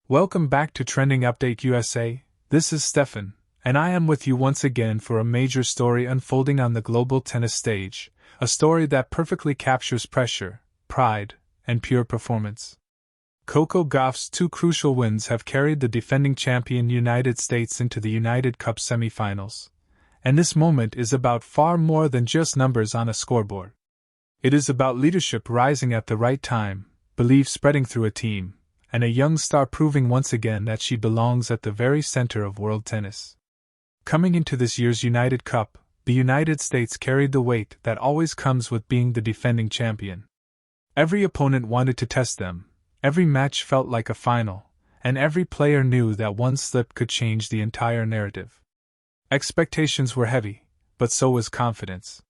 Welcome back to Trending Update USA. This is Steffan, and I am with you once again for a major story unfolding on the global tennis stage, a story that perfectly captures pressure, pride, and pure performance. Coco Gauff's two crucial wins have carried the defending champion United States into the United Cup semifinals, and this moment is about far more than just numbers on a scoreboard. It is about leadership rising at the right time, belief spreading through a team, and a young star proving once again that she belongs at the very center of world tennis. Coming into this year's United Cup, the United States carried the weight that always comes with being the defending champion. Every opponent wanted to test them, every match felt like a final, and every player knew that one slip could change the entire narrative. Expectations were heavy, but so was confidence.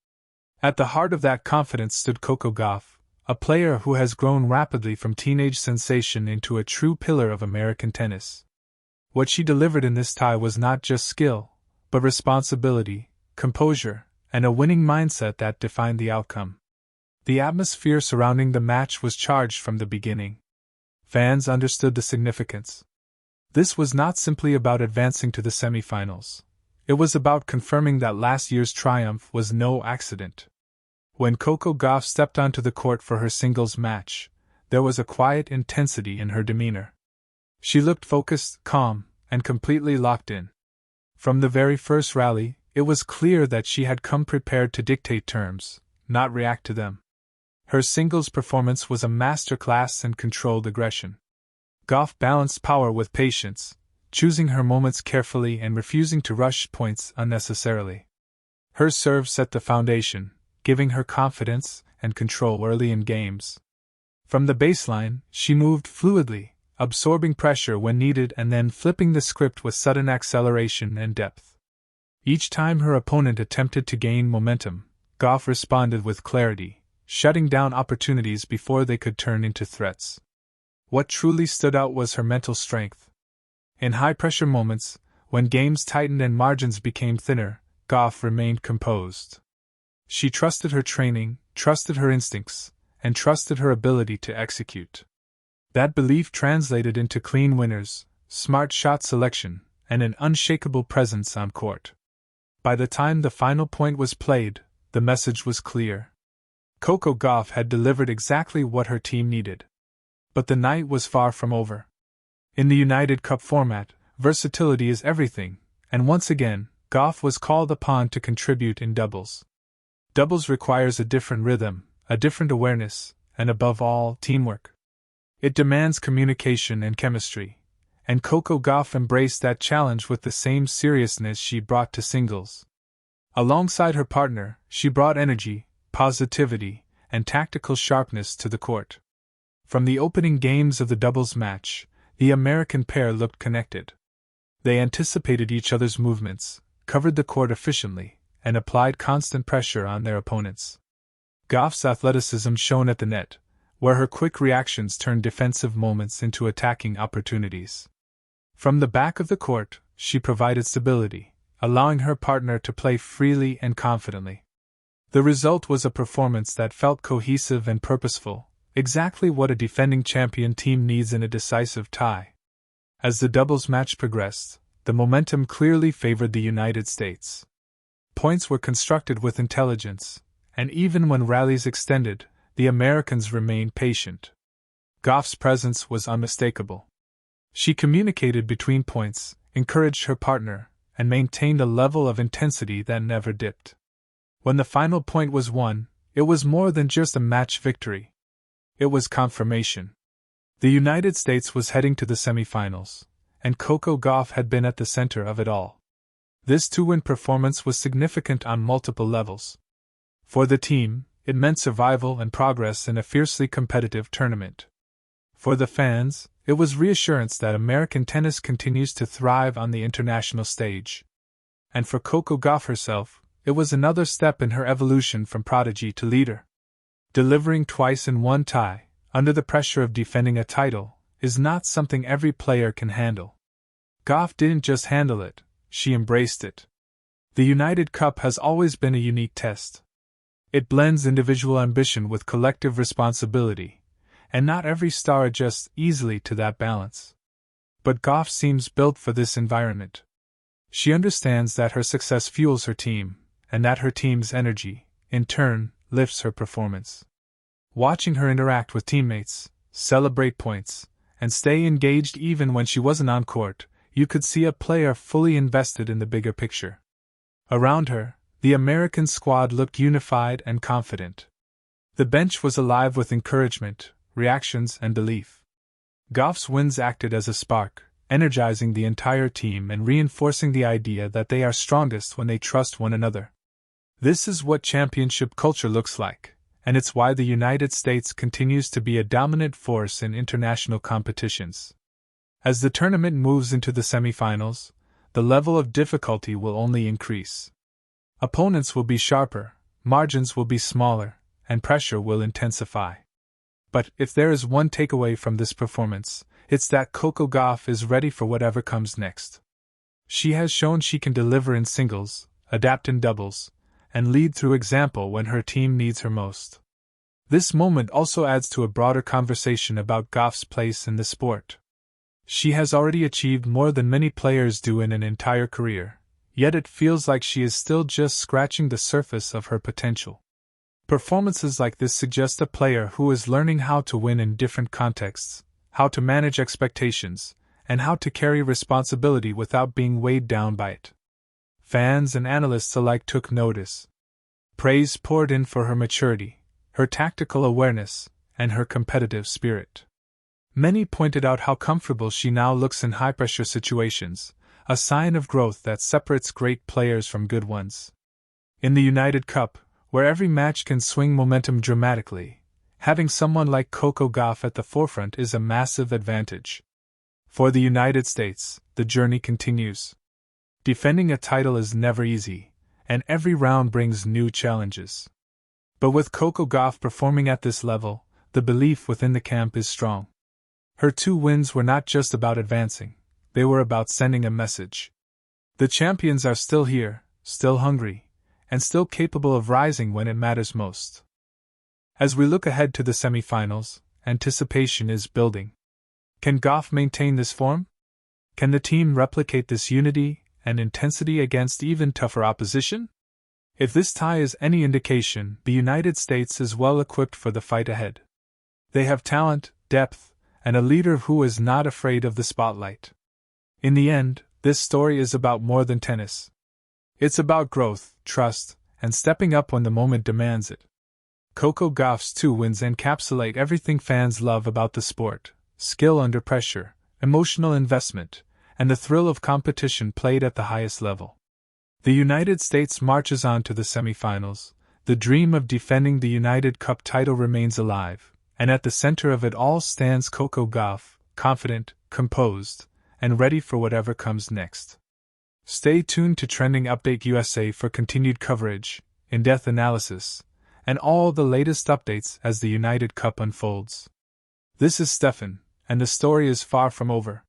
At the heart of that confidence stood Coco Gauff, a player who has grown rapidly from teenage sensation into a true pillar of American tennis. What she delivered in this tie was not just skill, but responsibility, composure, and a winning mindset that defined the outcome. The atmosphere surrounding the match was charged from the beginning. Fans understood the significance. This was not simply about advancing to the semifinals. It was about confirming that last year's triumph was no accident. When Coco Gauff stepped onto the court for her singles match, there was a quiet intensity in her demeanor. She looked focused, calm, and completely locked in. From the very first rally, it was clear that she had come prepared to dictate terms, not react to them. Her singles performance was a masterclass in controlled aggression. Gauff balanced power with patience, choosing her moments carefully and refusing to rush points unnecessarily. Her serve set the foundation, giving her confidence and control early in games. From the baseline, she moved fluidly, absorbing pressure when needed and then flipping the script with sudden acceleration and depth. Each time her opponent attempted to gain momentum, Gauff responded with clarity, shutting down opportunities before they could turn into threats. What truly stood out was her mental strength. In high-pressure moments, when games tightened and margins became thinner, Gauff remained composed. She trusted her training, trusted her instincts, and trusted her ability to execute. That belief translated into clean winners, smart shot selection, and an unshakable presence on court. By the time the final point was played, the message was clear. Coco Gauff had delivered exactly what her team needed. But the night was far from over. In the United Cup format, versatility is everything, and once again, Gauff was called upon to contribute in doubles. Doubles requires a different rhythm, a different awareness, and above all, teamwork. It demands communication and chemistry, and Coco Gauff embraced that challenge with the same seriousness she brought to singles. Alongside her partner, she brought energy, positivity, and tactical sharpness to the court. From the opening games of the doubles match, the American pair looked connected. They anticipated each other's movements, covered the court efficiently, and applied constant pressure on their opponents. Gauff's athleticism shone at the net, where her quick reactions turned defensive moments into attacking opportunities. From the back of the court, she provided stability, allowing her partner to play freely and confidently. The result was a performance that felt cohesive and purposeful, exactly what a defending champion team needs in a decisive tie. As the doubles match progressed, the momentum clearly favored the United States. Points were constructed with intelligence, and even when rallies extended, the Americans remained patient. Gauff's presence was unmistakable. She communicated between points, encouraged her partner, and maintained a level of intensity that never dipped. When the final point was won, it was more than just a match victory. It was confirmation. The United States was heading to the semifinals, and Coco Gauff had been at the center of it all. This two-win performance was significant on multiple levels. For the team, it meant survival and progress in a fiercely competitive tournament. For the fans, it was reassurance that American tennis continues to thrive on the international stage. And for Coco Gauff herself, it was another step in her evolution from prodigy to leader. Delivering twice in one tie, under the pressure of defending a title, is not something every player can handle. Gauff didn't just handle it, she embraced it. The United Cup has always been a unique test. It blends individual ambition with collective responsibility, and not every star adjusts easily to that balance. but Gauff seems built for this environment. She understands that her success fuels her team, and that her team's energy, in turn, lifts her performance. Watching her interact with teammates, celebrate points, and stay engaged even when she wasn't on court, you could see a player fully invested in the bigger picture. Around her, the American squad looked unified and confident. The bench was alive with encouragement, reactions, and belief. Gauff's wins acted as a spark, energizing the entire team and reinforcing the idea that they are strongest when they trust one another. This is what championship culture looks like, and it's why the United States continues to be a dominant force in international competitions. As the tournament moves into the semifinals, the level of difficulty will only increase. Opponents will be sharper, margins will be smaller, and pressure will intensify. But if there is one takeaway from this performance, it's that Coco Gauff is ready for whatever comes next. She has shown she can deliver in singles, adapt in doubles, and lead through example when her team needs her most. This moment also adds to a broader conversation about Gauff's place in the sport. She has already achieved more than many players do in an entire career, yet it feels like she is still just scratching the surface of her potential. Performances like this suggest a player who is learning how to win in different contexts, how to manage expectations, and how to carry responsibility without being weighed down by it. Fans and analysts alike took notice. Praise poured in for her maturity, her tactical awareness, and her competitive spirit. Many pointed out how comfortable she now looks in high-pressure situations, a sign of growth that separates great players from good ones. In the United Cup, where every match can swing momentum dramatically, having someone like Coco Gauff at the forefront is a massive advantage. For the United States, the journey continues. Defending a title is never easy, and every round brings new challenges. But with Coco Gauff performing at this level, the belief within the camp is strong. Her 2 wins were not just about advancing, they were about sending a message. The champions are still here, still hungry, and still capable of rising when it matters most. As we look ahead to the semifinals, anticipation is building. Can Gauff maintain this form? Can the team replicate this unity and intensity against even tougher opposition? If this tie is any indication, the United States is well equipped for the fight ahead. They have talent, depth, and a leader who is not afraid of the spotlight. In the end, this story is about more than tennis. It's about growth, trust, and stepping up when the moment demands it. Coco Gauff's 2 wins encapsulate everything fans love about the sport: skill under pressure, emotional investment, and the thrill of competition played at the highest level. The United States marches on to the semifinals. The dream of defending the United Cup title remains alive, and at the center of it all stands Coco Gauff, confident, composed, and ready for whatever comes next. Stay tuned to Trending Update USA for continued coverage, in-depth analysis, and all the latest updates as the United Cup unfolds. This is Steffan, and the story is far from over.